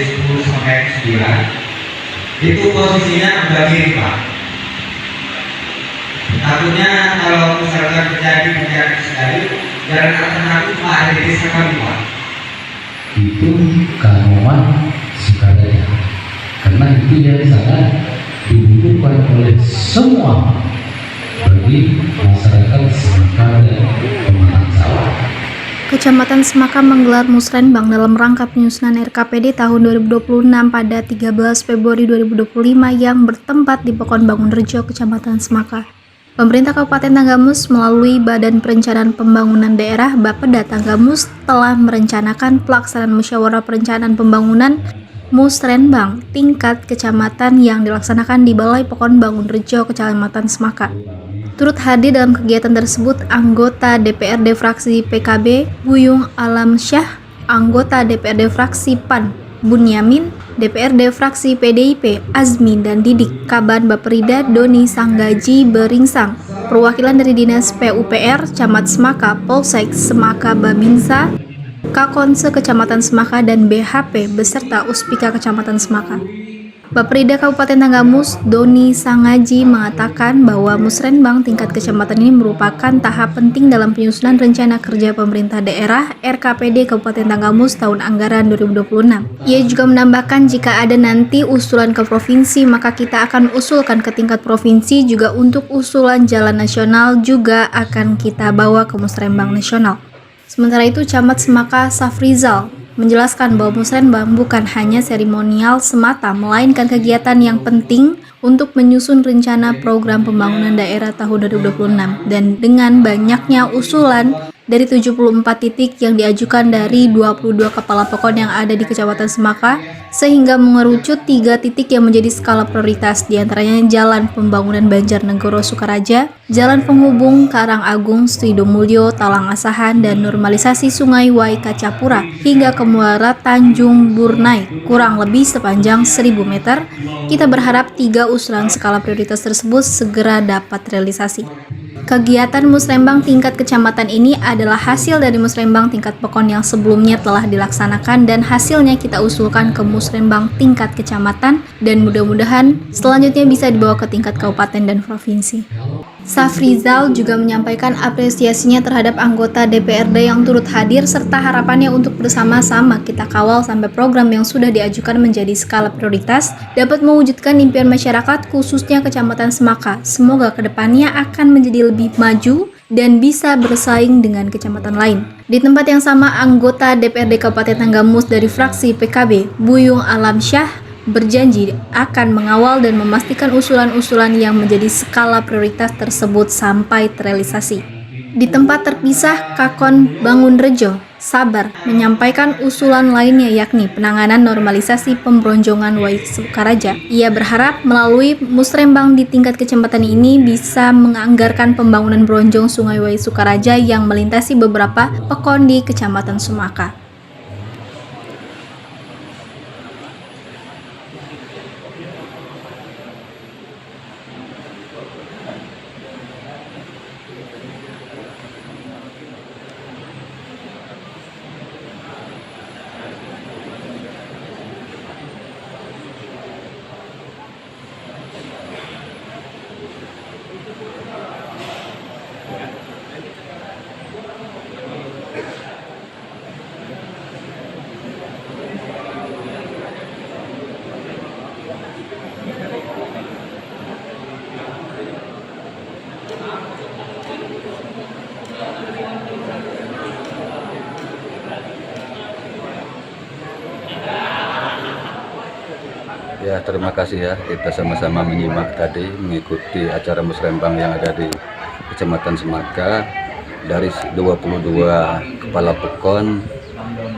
10 sampai 9 itu posisinya udah kiri Pak. Takutnya kalau misalkan terjadi bencana sekali, jalan alternatif Pak ada di desa kami Pak. Itu kanoman sukarela, karena itu yang sangat dibutuhkan oleh semua bagi masyarakat Semaka dan Pematang Sawah. Kecamatan Semaka menggelar musrenbang dalam rangka penyusunan RKPD tahun 2026 pada 13 Februari 2025 yang bertempat di Pekon Bangunrejo, Kecamatan Semaka. Pemerintah Kabupaten Tanggamus melalui Badan Perencanaan Pembangunan Daerah Bapeda Tanggamus telah merencanakan pelaksanaan musyawarah perencanaan pembangunan musrenbang tingkat kecamatan yang dilaksanakan di Balai Pekon Bangunrejo, Kecamatan Semaka. Turut hadir dalam kegiatan tersebut anggota DPRD fraksi PKB Buyung Alamsyah, anggota DPRD fraksi PAN Bunyamin, DPRD fraksi PDIP Azmi dan Didik, Kaban Baperida Doni Sanggaji Beringsang, perwakilan dari Dinas PUPR Camat Semaka, Polsek Semaka Babinsa, Kakonse Kecamatan Semaka dan BHP beserta Uspika Kecamatan Semaka. Baperida Kabupaten Tanggamus Doni Sangaji mengatakan bahwa musrenbang tingkat kecamatan ini merupakan tahap penting dalam penyusunan rencana kerja pemerintah daerah RKPD Kabupaten Tanggamus tahun anggaran 2026. Ia juga menambahkan jika ada nanti usulan ke provinsi maka kita akan usulkan ke tingkat provinsi, juga untuk usulan jalan nasional juga akan kita bawa ke musrenbang nasional. Sementara itu Camat Semaka Safrizal menjelaskan bahwa musrenbang bukan hanya seremonial semata, melainkan kegiatan yang penting untuk menyusun rencana program pembangunan daerah tahun 2026. Dan dengan banyaknya usulan dari 74 titik yang diajukan dari 22 kepala pekon yang ada di Kecamatan Semaka, sehingga mengerucut 3 titik yang menjadi skala prioritas, diantaranya Jalan Pembangunan Banjarnegoro Sukaraja, Jalan Penghubung Karangagung Sidomulyo Talang Asahan, dan normalisasi Sungai Waikacapura hingga ke muara Tanjung Burnai kurang lebih sepanjang 1000 meter. Kita berharap 3 usulan skala prioritas tersebut segera dapat realisasi. Kegiatan musrenbang tingkat kecamatan ini adalah hasil dari musrenbang tingkat pekon yang sebelumnya telah dilaksanakan, dan hasilnya kita usulkan ke musrenbang tingkat kecamatan dan mudah-mudahan selanjutnya bisa dibawa ke tingkat kabupaten dan provinsi. Safrizal juga menyampaikan apresiasinya terhadap anggota DPRD yang turut hadir serta harapannya untuk bersama-sama kita kawal sampai program yang sudah diajukan menjadi skala prioritas dapat mewujudkan impian masyarakat khususnya Kecamatan Semaka. Semoga kedepannya akan menjadi lebih maju dan bisa bersaing dengan kecamatan lain. Di tempat yang sama, anggota DPRD Kabupaten Tanggamus dari fraksi PKB Buyung Alamsyah berjanji akan mengawal dan memastikan usulan-usulan yang menjadi skala prioritas tersebut sampai terrealisasi. Di tempat terpisah, Kakon Bangunrejo Sabar menyampaikan usulan lainnya yakni penanganan normalisasi pembronjongan Waikacapura. Ia berharap melalui musrenbang di tingkat kecamatan ini bisa menganggarkan pembangunan bronjong Sungai Waikacapura yang melintasi beberapa pekon di Kecamatan Semaka. Ya, terima kasih ya, kita sama-sama menyimak tadi, mengikuti acara musrenbang yang ada di Kecamatan Semaka. Dari 22 kepala pekon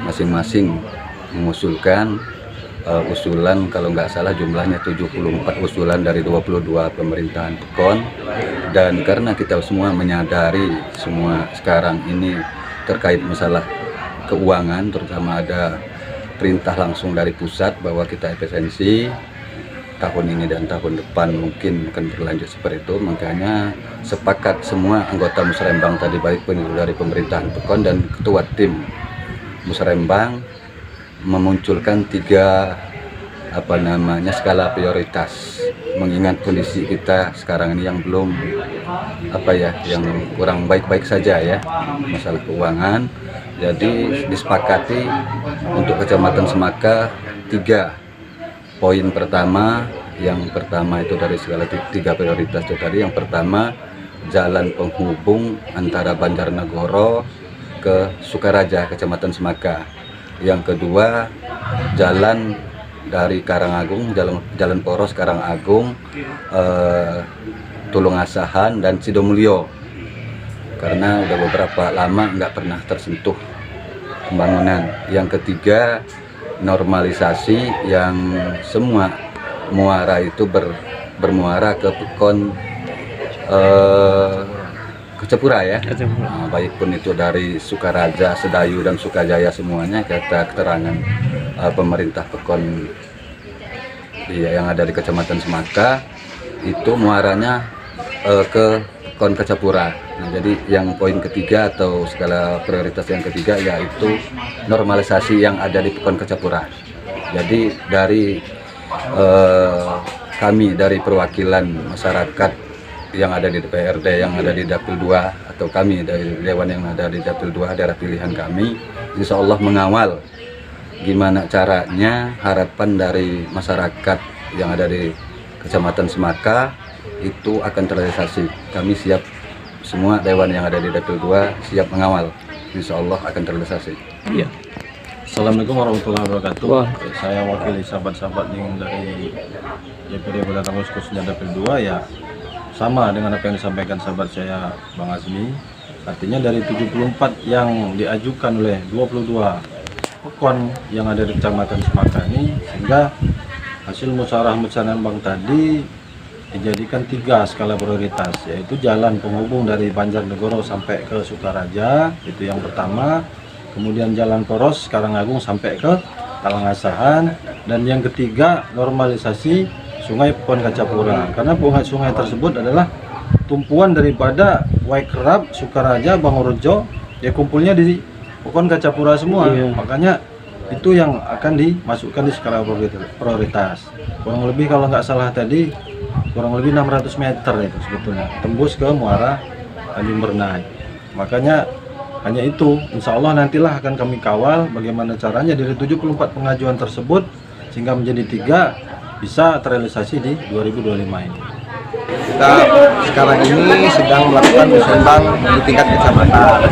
masing-masing mengusulkan usulan, kalau nggak salah jumlahnya 74 usulan dari 22 pemerintahan pekon. Dan karena kita semua menyadari semua sekarang ini terkait masalah keuangan, terutama ada perintah langsung dari pusat bahwa kita efisiensi tahun ini dan tahun depan mungkin akan berlanjut seperti itu. Makanya sepakat semua anggota musrenbang tadi, baik dari pemerintahan pekon dan ketua tim musrenbang, memunculkan tiga skala prioritas, mengingat kondisi kita sekarang ini yang belum yang kurang baik-baik saja ya, masalah keuangan. Jadi disepakati untuk Kecamatan Semaka 3 poin pertama. Yang pertama itu dari segala tiga prioritas itu tadi, yang pertama jalan penghubung antara Banjarnegoro ke Sukaraja Kecamatan Semaka. Yang kedua jalan dari Karangagung, jalan poros Karangagung, Tulungasahan dan Sidomulyo, karena udah beberapa lama nggak pernah tersentuh pembangunan. Yang ketiga normalisasi yang semua muara itu bermuara ke Pekon Kecapura ya. Nah, baik pun itu dari Sukaraja, Sedayu dan Sukajaya, semuanya kata keterangan pemerintah Pekon yang ada di Kecamatan Semaka itu muaranya ke Pekon Kecapura. Nah, jadi yang poin ketiga atau skala prioritas yang ketiga yaitu normalisasi yang ada di Pekon Kecapura. Jadi dari kami dari perwakilan masyarakat yang ada di DPRD, yang ada di Dapil 2, atau kami dari Dewan yang ada di Dapil 2, daerah pilihan kami, insya Allah mengawal gimana caranya harapan dari masyarakat yang ada di Kecamatan Semaka itu akan terrealisasi. Kami siap, semua Dewan yang ada di Dapil 2 siap mengawal, insya Allah akan terrealisasi. Iya. Assalamualaikum warahmatullahi wabarakatuh. Saya wakili sahabat-sahabat yang dari DPD Badan khususnya Dapil 2 ya. Sama dengan apa yang disampaikan sahabat saya Bang Azmi, artinya dari 74 yang diajukan oleh 22 Pekon yang ada di Kecamatan Semaka ini, sehingga hasil musyawarah Bang tadi dijadikan 3 skala prioritas, yaitu jalan penghubung dari Banjarnegoro sampai ke Sukaraja, itu yang pertama, kemudian jalan poros Karangagung sampai ke Talangasahan, dan yang ketiga normalisasi Sungai Pekon Kecapura, karena sungai tersebut adalah tumpuan daripada Waikerap, Sukaraja, Bangorejo, ya kumpulnya di Pekon Kecapura semua. Makanya itu yang akan dimasukkan di skala prioritas. Kurang lebih kalau nggak salah tadi kurang lebih 600 meter itu sebetulnya tembus ke muara Tanjung Bernai. Makanya hanya itu, insya Allah nantilah akan kami kawal bagaimana caranya dari 74 pengajuan tersebut sehingga menjadi 3 bisa terrealisasi di 2025 ini. Kita sekarang ini sedang melakukan musyawarah di tingkat kecamatan.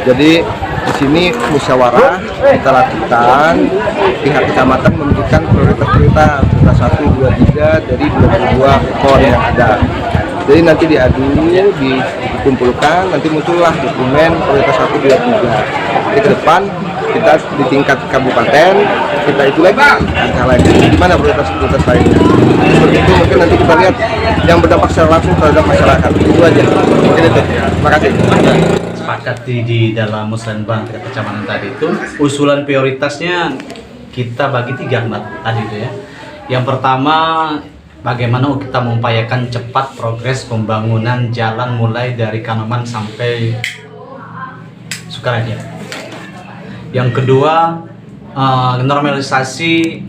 Jadi di sini musyawarah kita lakukan, pihak kecamatan memberikan prioritas 1, 2, 3 dari 22 ekor yang ada. Jadi nanti diadu, dikumpulkan, nanti muncullah dokumen prioritas 1, 2, 3. Jadi ke depan kita di tingkat kabupaten kita itu lagi gimana prioritas lainnya. Seperti itu mungkin nanti kita lihat yang berdampak secara langsung terhadap masyarakat. Itu aja. Mungkin itu. Terima kasih. Sepakat di dalam musrenbang kecamatan tadi itu usulan prioritasnya kita bagi 3 Mbak tadi itu ya. Yang pertama, bagaimana kita mengupayakan cepat progres pembangunan jalan mulai dari Kanoman sampai Sukaraja. Yang kedua, normalisasi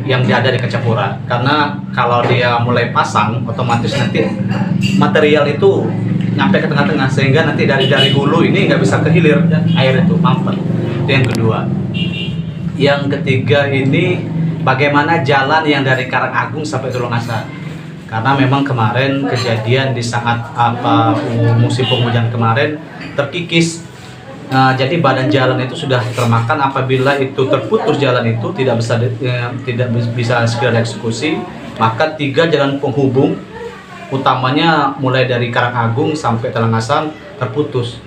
yang ada di Kecapura, karena kalau dia mulai pasang otomatis nanti material itu nyampe ke tengah-tengah, sehingga nanti dari hulu ini nggak bisa ke hilir air itu mampet. Itu yang kedua. Yang ketiga ini bagaimana jalan yang dari Karangagung sampai Tulungasahan, karena memang kemarin kejadian di saat musim penghujan kemarin terkikis. Jadi badan jalan itu sudah termakan, apabila itu terputus jalan itu tidak bisa segera dieksekusi, maka 3 jalan penghubung utamanya mulai dari Karangagung sampai Talangasahan terputus.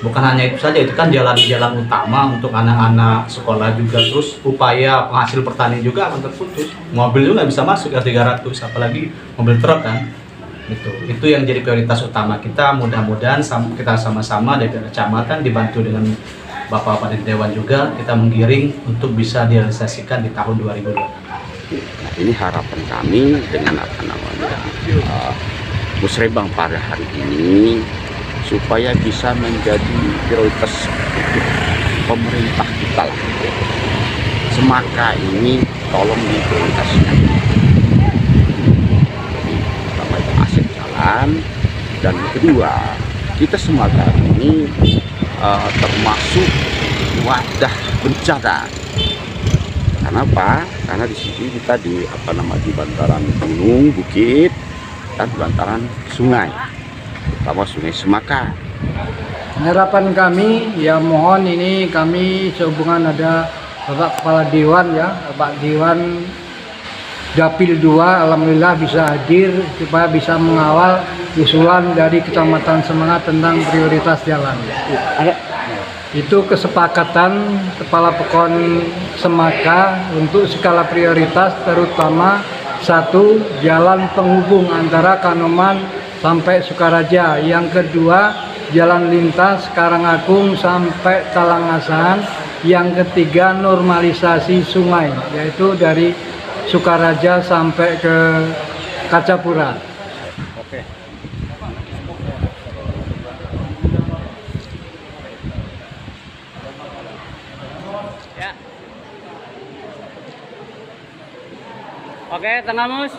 Bukan hanya itu saja, itu kan jalan-jalan utama untuk anak-anak sekolah juga, terus upaya penghasil pertanian juga akan terputus. Mobil juga nggak bisa masuk R300, apalagi mobil truk kan. Itu yang jadi prioritas utama kita. Mudah-mudahan kita sama-sama dari kecamatan dibantu dengan Bapak-Bapak di Dewan juga, kita menggiring untuk bisa direalisasikan di tahun 2020. Nah, ini harapan kami dengan musrebang pada hari ini supaya bisa menjadi prioritas untuk pemerintah kita lah. Semaka ini tolong diprioritaskan. Pertama itu aset jalan, dan kedua kita Semaka ini termasuk wadah bencana. Kenapa? Karena di sini kita di bantaran gunung, bukit, dan bantaran sungai, terutama Sungai Semaka. Harapan kami ya mohon ini kami sehubungan ada Bapak Kepala Dewan ya, Bapak Dewan Dapil 2 alhamdulillah bisa hadir supaya bisa mengawal usulan dari Kecamatan Semaka tentang prioritas jalan. Itu kesepakatan Kepala Pekon Semaka untuk skala prioritas, terutama satu jalan penghubung antara Kanoman sampai Sukaraja, yang kedua jalan lintas Karangagung sampai Talangasan, yang ketiga normalisasi sungai yaitu dari Sukaraja sampai ke Kacapura. Oke. Oke, Tengah Mus.